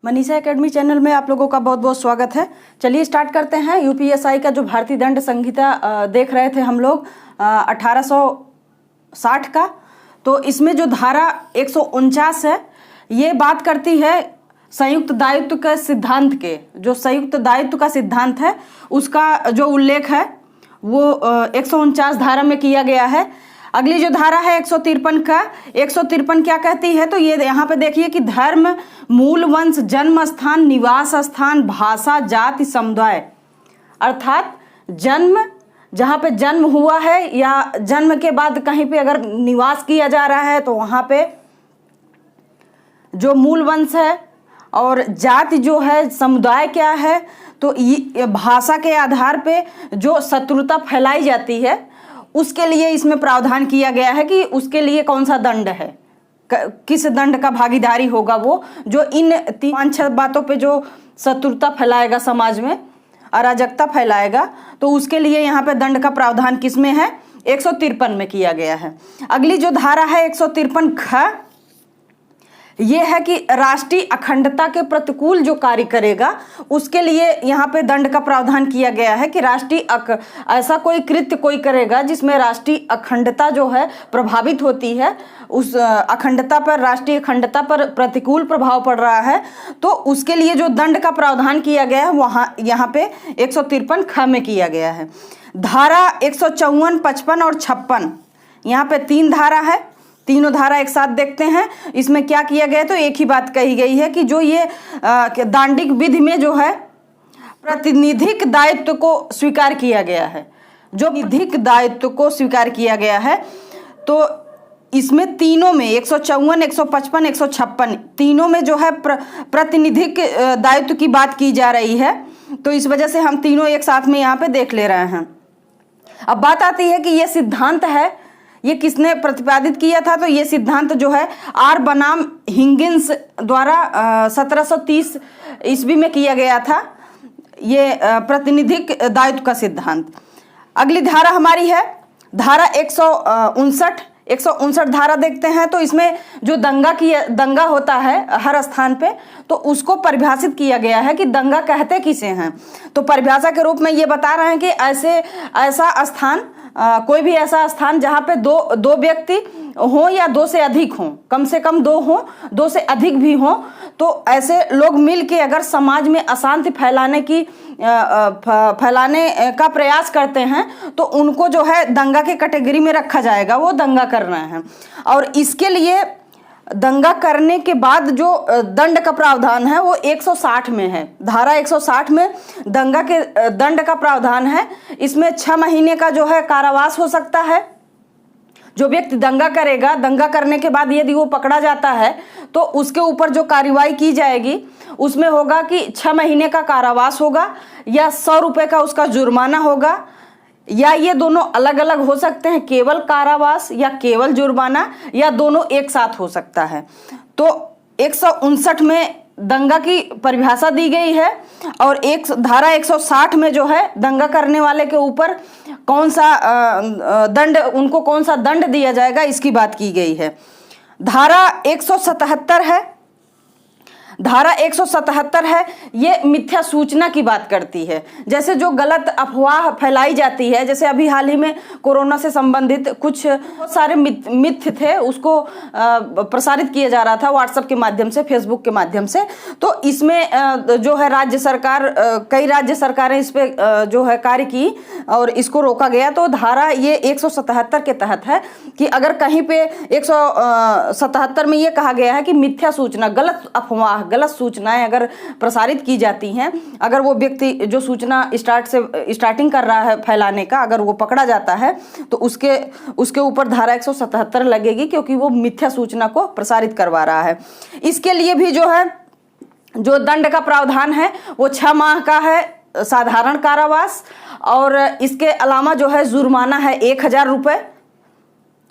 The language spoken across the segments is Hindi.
मनीषा एकेडमी चैनल में आप लोगों का बहुत बहुत स्वागत है। चलिए स्टार्ट करते हैं। यूपीएसआई का जो भारतीय दंड संहिता देख रहे थे हम लोग 1860 का, तो इसमें जो धारा 149 है ये बात करती है संयुक्त दायित्व के सिद्धांत के। जो संयुक्त दायित्व का सिद्धांत है उसका जो उल्लेख है वो 149 धारा में किया गया है। अगली जो धारा है 153 का, 153 क्या कहती है, तो ये यहाँ पे देखिए कि धर्म, मूल वंश, जन्म स्थान, निवास स्थान, भाषा, जाति, समुदाय, अर्थात जन्म, जहाँ पे जन्म हुआ है या जन्म के बाद कहीं पे अगर निवास किया जा रहा है तो वहाँ पे जो मूल वंश है, और जाति जो है, समुदाय क्या है, तो ये भाषा के आधार पे जो शत्रुता फैलाई जाती है उसके लिए इसमें प्रावधान किया गया है कि उसके लिए कौन सा दंड है, किस दंड का भागीदारी होगा वो जो इन 5-6 बातों पे जो शत्रुता फैलाएगा, समाज में अराजकता फैलाएगा, तो उसके लिए यहाँ पे दंड का प्रावधान किस में है, 153 में किया गया है। अगली जो धारा है 153 ख, ये है कि राष्ट्रीय अखंडता के प्रतिकूल जो कार्य करेगा उसके लिए यहाँ पे दंड का प्रावधान किया गया है कि ऐसा कोई कृत्य कोई करेगा जिसमें राष्ट्रीय अखंडता जो है प्रभावित होती है, उस अखंडता पर, राष्ट्रीय अखंडता पर प्रतिकूल प्रभाव पड़ रहा है, तो उसके लिए जो दंड का प्रावधान किया गया है वहाँ यहाँ पे 153 ख में किया गया है। धारा 154, 55 और 56, यहाँ पे 3 धारा है। तीनों धारा एक साथ देखते हैं। इसमें क्या किया गया है, तो एक ही बात कही गई है कि जो ये दांडिक विधि में जो है प्रतिनिधिक दायित्व को स्वीकार किया गया है, जो निधिक दायित्व को स्वीकार किया गया है, तो इसमें तीनों में 154, 155, 156 तीनों में जो है प्रतिनिधिक दायित्व की बात की जा रही है, तो इस वजह से हम तीनों एक साथ में यहाँ पे देख ले रहे हैं। अब बात आती है कि ये सिद्धांत है, ये किसने प्रतिपादित किया था, तो ये सिद्धांत जो है आर बनाम हिगिंस द्वारा 1730 ईस्वी में किया गया था, ये प्रतिनिधिक दायित्व का सिद्धांत। अगली धारा हमारी है धारा 159 धारा देखते हैं। तो इसमें जो दंगा होता है हर स्थान पे, तो उसको परिभाषित किया गया है कि दंगा कहते किसे हैं। तो परिभाषा के रूप में ये बता रहे हैं कि ऐसा स्थान, कोई भी ऐसा स्थान जहाँ पे दो व्यक्ति हों या 2 से अधिक हों, कम से कम 2 हों, 2 से अधिक भी हों, तो ऐसे लोग मिल के अगर समाज में अशांति फैलाने का प्रयास करते हैं तो उनको जो है दंगा के कैटेगरी में रखा जाएगा, वो दंगा कर रहे हैं। और इसके लिए दंगा करने के बाद जो दंड का प्रावधान है वो 160 में है। धारा 160 में दंगा के दंड का प्रावधान है। इसमें 6 महीने का जो है कारावास हो सकता है। जो व्यक्ति दंगा करेगा, दंगा करने के बाद यदि वो पकड़ा जाता है तो उसके ऊपर जो कार्रवाई की जाएगी उसमें होगा कि 6 महीने का कारावास होगा या 100 रुपये का उसका जुर्माना होगा, या ये दोनों अलग अलग हो सकते हैं, केवल कारावास या केवल जुर्माना, या दोनों एक साथ हो सकता है। तो 159 में दंगा की परिभाषा दी गई है, और धारा 160 में जो है दंगा करने वाले के ऊपर कौन सा दंड दिया जाएगा इसकी बात की गई है। धारा 177 है। धारा 177 है, ये मिथ्या सूचना की बात करती है। जैसे जो गलत अफवाह फैलाई जाती है, जैसे अभी हाल ही में कोरोना से संबंधित कुछ सारे मिथ्य थे, उसको प्रसारित किया जा रहा था व्हाट्सएप के माध्यम से, फेसबुक के माध्यम से। तो इसमें जो है राज्य सरकार, कई राज्य सरकारें इस पे जो है कार्य की और इसको रोका गया। तो धारा ये 177 के तहत है कि अगर कहीं पे 177 में ये कहा गया है कि मिथ्या सूचना, गलत अफवाह, गलत सूचनाएं अगर प्रसारित की जाती हैं, अगर वो व्यक्ति जो सूचना स्टार्टिंग कर रहा है फैलाने का, अगर वो पकड़ा जाता है तो उसके ऊपर धारा 177 लगेगी, क्योंकि वो मिथ्या सूचना को प्रसारित करवा रहा है। इसके लिए भी जो है जो दंड का प्रावधान है वो 6 माह का है साधारण कारावास, और इसके अलावा जो है जुर्माना है 1000 रुपये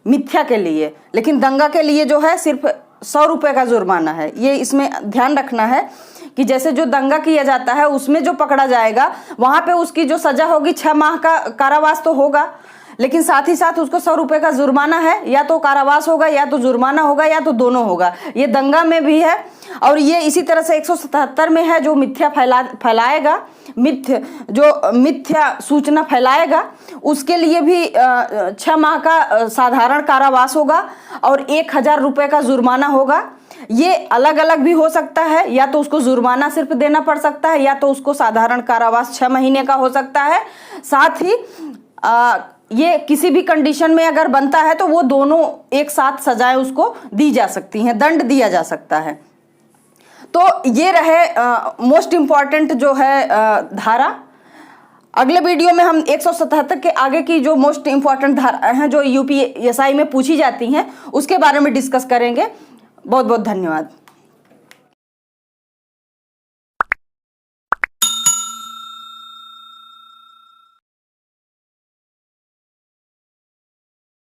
मिथ्या के लिए, लेकिन दंगा के लिए जो है सिर्फ 100 रुपये का जुर्माना है। ये इसमें ध्यान रखना है कि जैसे जो दंगा किया जाता है उसमें जो पकड़ा जाएगा वहां पे उसकी जो सजा होगी 6 माह का कारावास तो होगा, लेकिन साथ ही साथ उसको 100 रुपये का जुर्माना है, या तो कारावास होगा या तो जुर्माना होगा या तो दोनों होगा। ये दंगा में भी है और ये इसी तरह से 177 में है, जो मिथ्या फैलाएगा, मिथ्या सूचना फैलाएगा, उसके लिए भी 6 माह का साधारण कारावास होगा और 1000 रुपये का जुर्माना होगा। ये अलग अलग भी हो सकता है, या तो उसको जुर्माना सिर्फ देना पड़ सकता है, या तो उसको साधारण कारावास 6 महीने का हो सकता है। साथ ही ये किसी भी कंडीशन में अगर बनता है तो वो दोनों एक साथ सजाएं उसको दी जा सकती हैं, दंड दिया जा सकता है। तो ये रहे मोस्ट इम्पॉर्टेंट जो है धारा। अगले वीडियो में हम 177 के आगे की जो मोस्ट इम्पॉर्टेंट धारा हैं जो यूपीएसआई में पूछी जाती हैं उसके बारे में डिस्कस करेंगे। बहुत बहुत धन्यवाद।